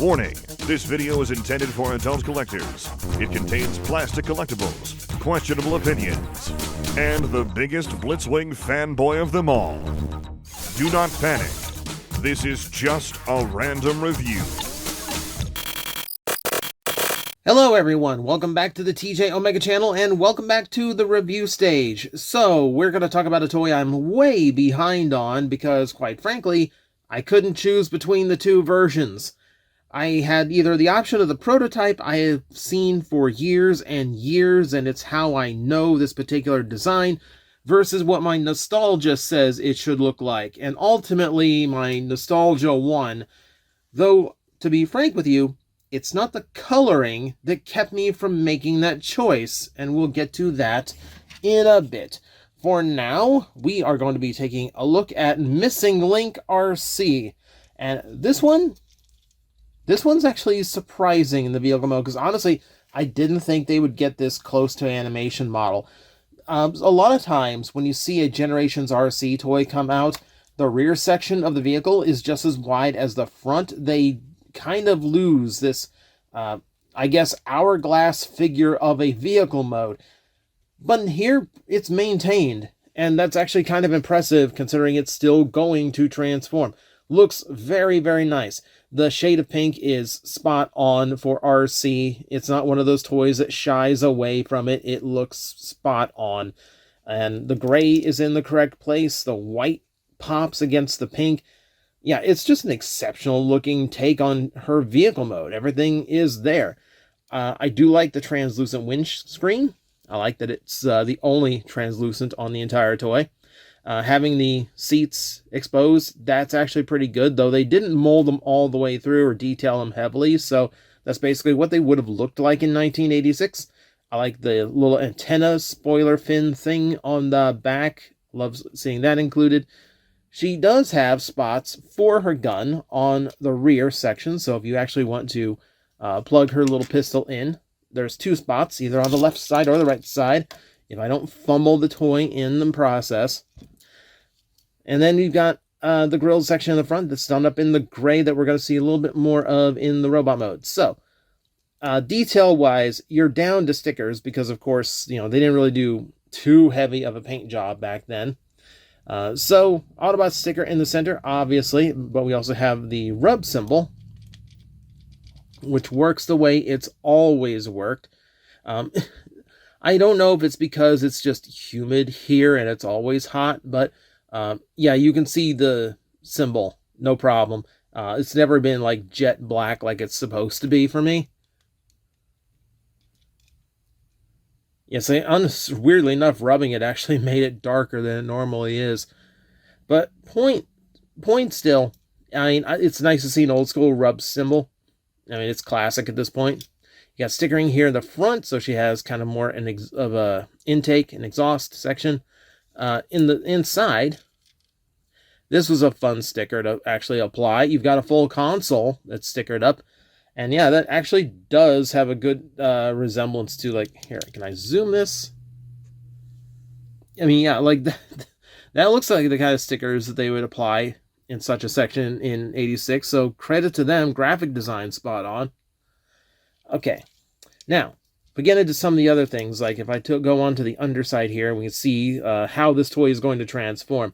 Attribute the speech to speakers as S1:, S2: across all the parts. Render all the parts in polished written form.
S1: Warning, this video is intended for adult collectors. It contains plastic collectibles, questionable opinions, and the biggest Blitzwing fanboy of them all. Do not panic. This is just a random review.
S2: Hello everyone, welcome back to the TJOmega channel and welcome back to the review stage. So, we're going to talk about a toy I'm way behind on because, quite frankly, I couldn't choose between the two versions. I had either the option of the prototype I have seen for years and years, and it's how I know this particular design, versus what my nostalgia says it should look like. And ultimately, my nostalgia won. Though, to be frank with you, it's not the coloring that kept me from making that choice, and we'll get to that in a bit. For now, we are going to be taking a look at Missing Link Arcee. And this one's actually surprising in the vehicle mode, because honestly, I didn't think they would get this close to an animation model. A lot of times, when you see a Generations Arcee toy come out, the rear section of the vehicle is just as wide as the front. They kind of lose this, I guess, hourglass figure of a vehicle mode. But here, it's maintained, and that's actually kind of impressive considering it's still going to transform. Looks very, very nice. The shade of pink is spot on for Arcee. It's not one of those toys that shies away from it. It looks spot on. And the gray is in the correct place. The white pops against the pink. Yeah, it's just an exceptional looking take on her vehicle mode. Everything is there. I do like the translucent windscreen. I like that it's the only translucent on the entire toy. Having the seats exposed, that's actually pretty good, though they didn't mold them all the way through or detail them heavily, so that's basically what they would have looked like in 1986. I like the little antenna spoiler fin thing on the back. Love seeing that included. She does have spots for her gun on the rear section, so if you actually want to plug her little pistol in, there's two spots, either on the left side or the right side, if I don't fumble the toy in the process. And then you've got the grill section in the front that's done up in the gray that we're going to see a little bit more of in the robot mode. So, detail-wise, you're down to stickers because, of course, they didn't really do too heavy of a paint job back then. So, Autobot sticker in the center, obviously, but we also have the rub symbol, which works the way it's always worked. I don't know if it's because it's just humid here and it's always hot, but yeah, you can see the symbol, no problem. It's never been like jet black like it's supposed to be for me. Yes, weirdly enough, rubbing it actually made it darker than it normally is. But point still, I mean, it's nice to see an old school rub symbol. I mean, it's classic at this point. You got stickering here in the front, so she has kind of more of a intake and exhaust section. In the inside, this was a fun sticker to actually apply. You've got a full console that's stickered up. And yeah, that actually does have a good resemblance to, like, here, can I zoom this? I mean, yeah, like, that looks like the kind of stickers that they would apply in such a section in 86. So credit to them, graphic design spot on. Okay, now, if we get into some of the other things, like if I go on to the underside here, we can see how this toy is going to transform.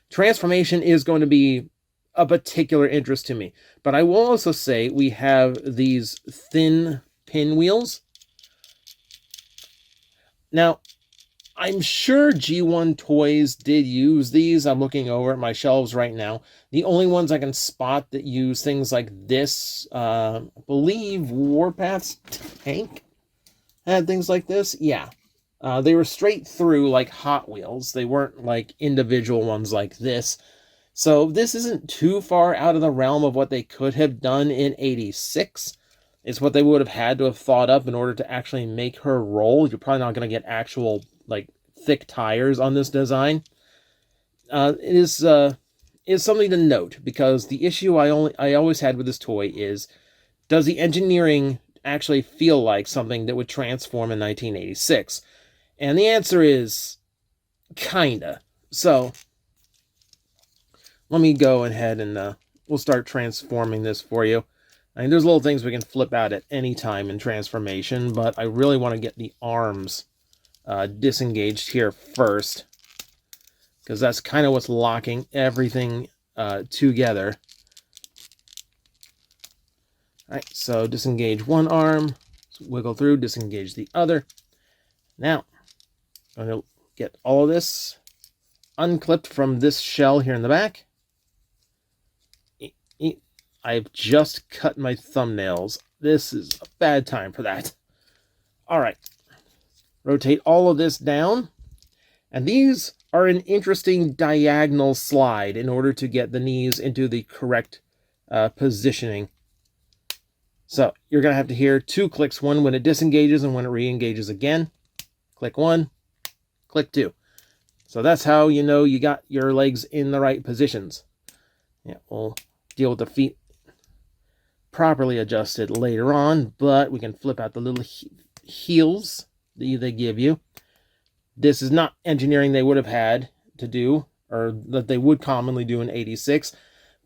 S2: Transformation is going to be a particular interest to me. But I will also say we have these thin pinwheels. Now, I'm sure G1 Toys did use these. I'm looking over at my shelves right now. The only ones I can spot that use things like this, I believe Warpath's tank had things like this. Yeah. They were straight through like Hot Wheels. They weren't like individual ones like this. So this isn't too far out of the realm of what they could have done in 86. It's what they would have had to have thought up in order to actually make her roll. You're probably not going to get actual like thick tires on this design. It is something to note, because the issue I always had with this toy is, does the engineering actually feel like something that would transform in 1986? And the answer is kinda. So let me go ahead and we'll start transforming this for you. I mean, there's little things we can flip out at any time in transformation, but I really want to get the arms disengaged here first, because that's kind of what's locking everything together. All right, so disengage one arm, wiggle through, disengage the other. Now, I'm going to get all of this unclipped from this shell here in the back. I've just cut my thumbnails. This is a bad time for that. All right. Rotate all of this down. And these are an interesting diagonal slide in order to get the knees into the correct positioning. So you're going to have to hear 2 clicks, one when it disengages and when it re-engages again. Click 1, click 2. So that's how you know you got your legs in the right positions. Yeah, we'll deal with the feet properly adjusted later on, but we can flip out the little heels that they give you. This is not engineering they would have had to do, or that they would commonly do in 86,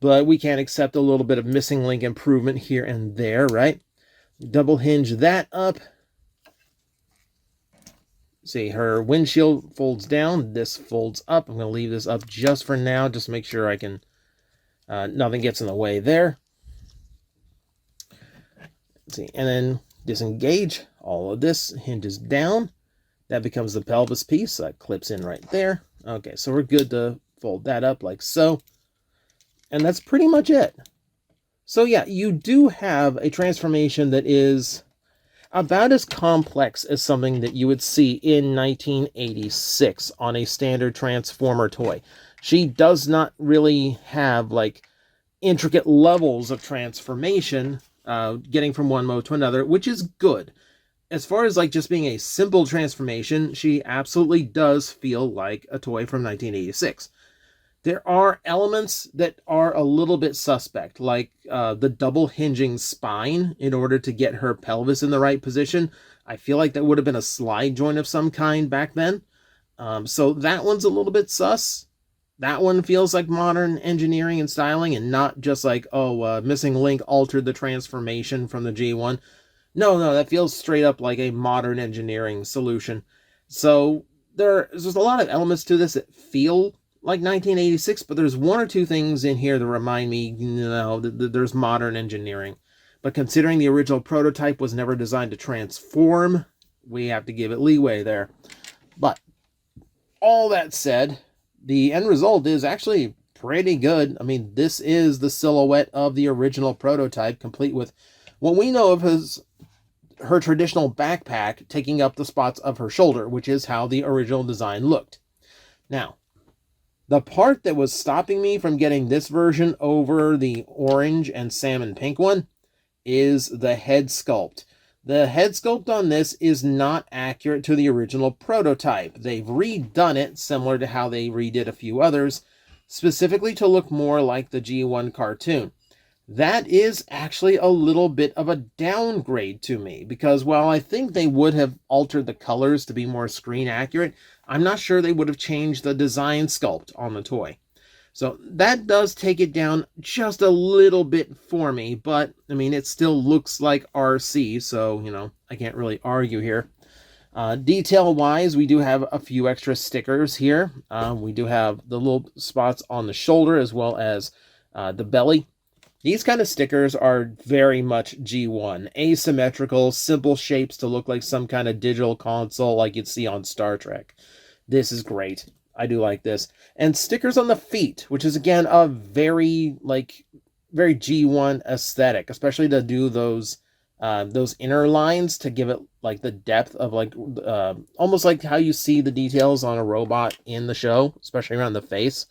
S2: but we can accept a little bit of missing link improvement here and there, right? Double hinge that up. See, her windshield folds down, this folds up. I'm going to leave this up just for now, just to make sure I can, nothing gets in the way there. Let's see, and then disengage all of this, hinges down. That becomes the pelvis piece, that clips in right there. Okay, so we're good to fold that up like so. And that's pretty much it. So yeah, you do have a transformation that is about as complex as something that you would see in 1986 on a standard Transformer toy. She does not really have like intricate levels of transformation, getting from one mode to another, which is good. As far as like just being a simple transformation, she absolutely does feel like a toy from 1986. There are elements that are a little bit suspect, like the double hinging spine in order to get her pelvis in the right position. I feel like that would have been a slide joint of some kind back then. So that one's a little bit sus. That one feels like modern engineering and styling and not just like, oh, missing link altered the transformation from the G1. No, that feels straight up like a modern engineering solution. So there's just a lot of elements to this that feel like 1986, but there's 1 or 2 things in here that remind me, that there's modern engineering. But considering the original prototype was never designed to transform, we have to give it leeway there. But all that said, the end result is actually pretty good. I mean, this is the silhouette of the original prototype, complete with what we know of as her traditional backpack taking up the spots of her shoulder, which is how the original design looked. Now, the part that was stopping me from getting this version over the orange and salmon pink one is the head sculpt. The head sculpt on this is not accurate to the original prototype. They've redone it similar to how they redid a few others, specifically to look more like the G1 cartoon. That is actually a little bit of a downgrade to me, because while I think they would have altered the colors to be more screen accurate, I'm not sure they would have changed the design sculpt on the toy. So that does take it down just a little bit for me, but I mean, it still looks like Arcee, so, I can't really argue here. Detail-wise, we do have a few extra stickers here. We do have the little spots on the shoulder as well as the belly. These kind of stickers are very much G1. Asymmetrical, simple shapes to look like some kind of digital console like you'd see on Star Trek. This is great. I do like this. And stickers on the feet, which is again a very G1 aesthetic, especially to do those inner lines to give it like the depth of like almost like how you see the details on a robot in the show, especially around the face.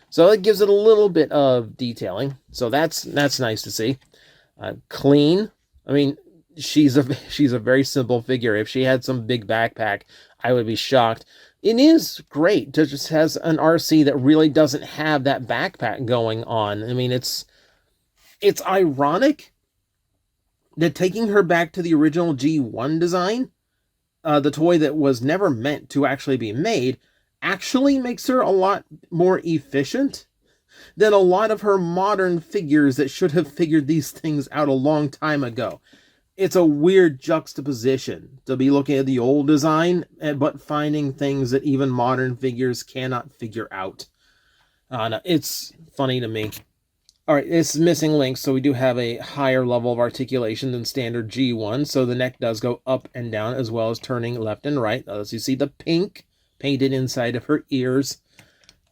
S2: So it gives it a little bit of detailing. So that's nice to see. Clean. I mean, she's a very simple figure. If she had some big backpack, I would be shocked. It is great to just has an Arcee that really doesn't have that backpack going on. I mean, it's ironic that taking her back to the original G1 design, the toy that was never meant to actually be made, actually makes her a lot more efficient, than a lot of her modern figures that should have figured these things out a long time ago. It's a weird juxtaposition to be looking at the old design, but finding things that even modern figures cannot figure out. No, it's funny to me. Alright, it's missing links, so we do have a higher level of articulation than standard G1, so the neck does go up and down as well as turning left and right. As you see the pink painted inside of her ears.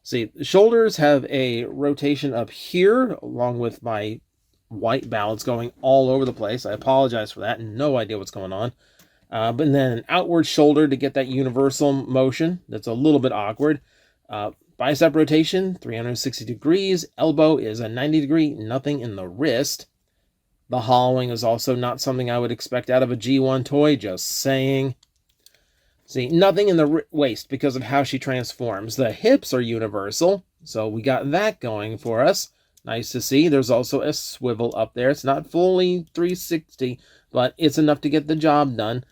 S2: See, the shoulders have a rotation up here, along with my white balance going all over the place. I apologize for that, no idea what's going on. But then an outward shoulder to get that universal motion. That's a little bit awkward. Bicep rotation, 360 degrees. Elbow is a 90 degree, nothing in the wrist. The hollowing is also not something I would expect out of a G1 toy, just saying. See, nothing in the waist because of how she transforms. The hips are universal, so we got that going for us. Nice to see. There's also a swivel up there. It's not fully 360, but it's enough to get the job done.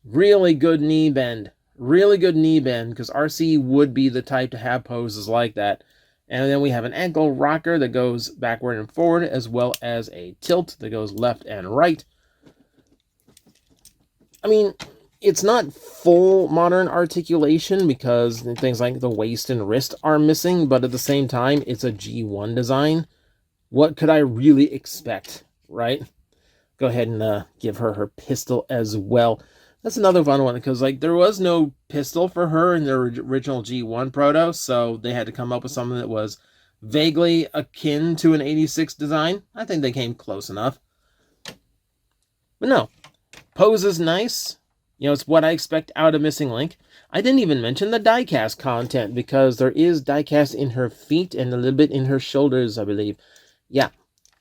S2: Really good knee bend. Really good knee bend, because Arcee would be the type to have poses like that. And then we have an ankle rocker that goes backward and forward, as well as a tilt that goes left and right. I mean, it's not full modern articulation, because things like the waist and wrist are missing, but at the same time, it's a G1 design. What could I really expect, right? Go ahead and give her her pistol as well. That's another fun one, because like there was no pistol for her in the original G1 proto, so they had to come up with something that was vaguely akin to an 86 design. I think they came close enough. But no, pose is nice. You know, it's what I expect out of Missing Link. I didn't even mention the diecast content, because there is diecast in her feet and a little bit in her shoulders, I believe. Yeah,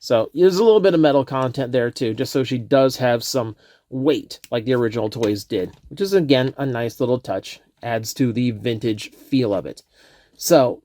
S2: so there's a little bit of metal content there too, just so she does have some weight like the original toys did, which is again a nice little touch, adds to the vintage feel of it. So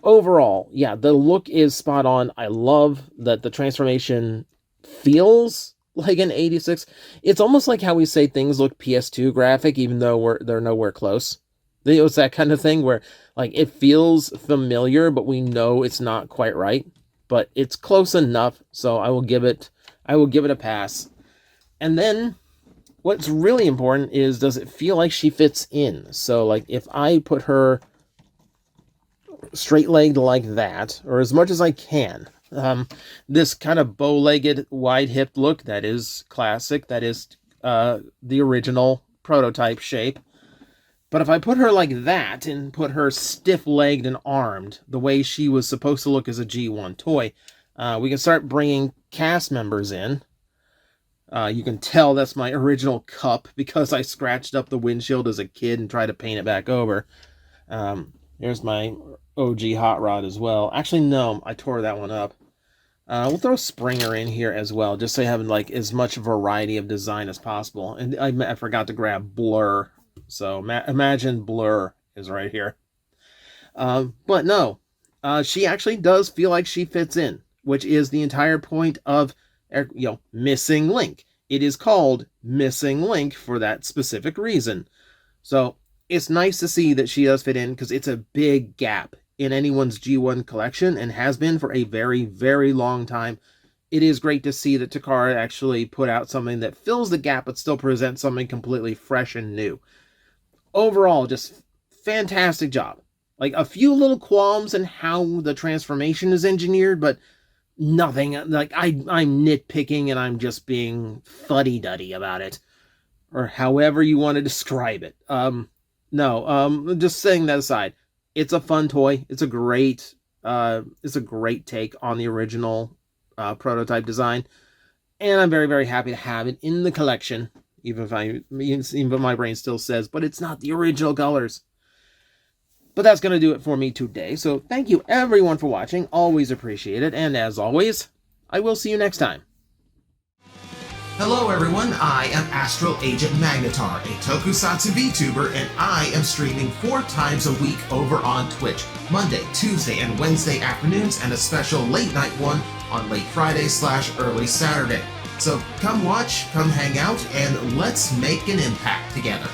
S2: overall, yeah, the look is spot on. I love that the transformation feels like an 86. It's almost like how we say things look PS2 graphic, even though they're nowhere close. It's that kind of thing where like it feels familiar, but we know it's not quite right, but it's close enough, so I will give it a pass. And then what's really important is, does it feel like she fits in? So like if I put her straight-legged like that, or as much as I can, this kind of bow-legged, wide-hipped look, that is classic, that is the original prototype shape. But if I put her like that and put her stiff-legged and armed, the way she was supposed to look as a G1 toy, we can start bringing cast members in. You can tell that's my original cup, because I scratched up the windshield as a kid and tried to paint it back over. Here's my OG Hot Rod as well. Actually, no, I tore that one up. We'll throw Springer in here as well, just so you have like as much variety of design as possible. And I forgot to grab Blur, so imagine Blur is right here. But no, she actually does feel like she fits in, which is the entire point of Missing Link. It is called Missing Link for that specific reason. So it's nice to see that she does fit in, because it's a big gap in anyone's G1 collection and has been for a very, very long time. It is great to see that Takara actually put out something that fills the gap but still presents something completely fresh and new. Overall, just fantastic job. Like a few little qualms in how the transformation is engineered, but nothing, like I'm nitpicking and I'm just being fuddy-duddy about it, or however you want to describe it. Just saying that aside, it's a fun toy. It's a great take on the original prototype design, and I'm very, very happy to have it in the collection, even if my brain still says, but it's not the original colors. But that's going to do it for me today. So thank you everyone for watching. Always appreciate it. And as always, I will see you next time.
S3: Hello everyone, I am Astral Agent Magnetar, a Tokusatsu VTuber, and I am streaming 4 times a week over on Twitch, Monday, Tuesday, and Wednesday afternoons, and a special late night one on late Friday/early Saturday. So come watch, come hang out, and let's make an impact together.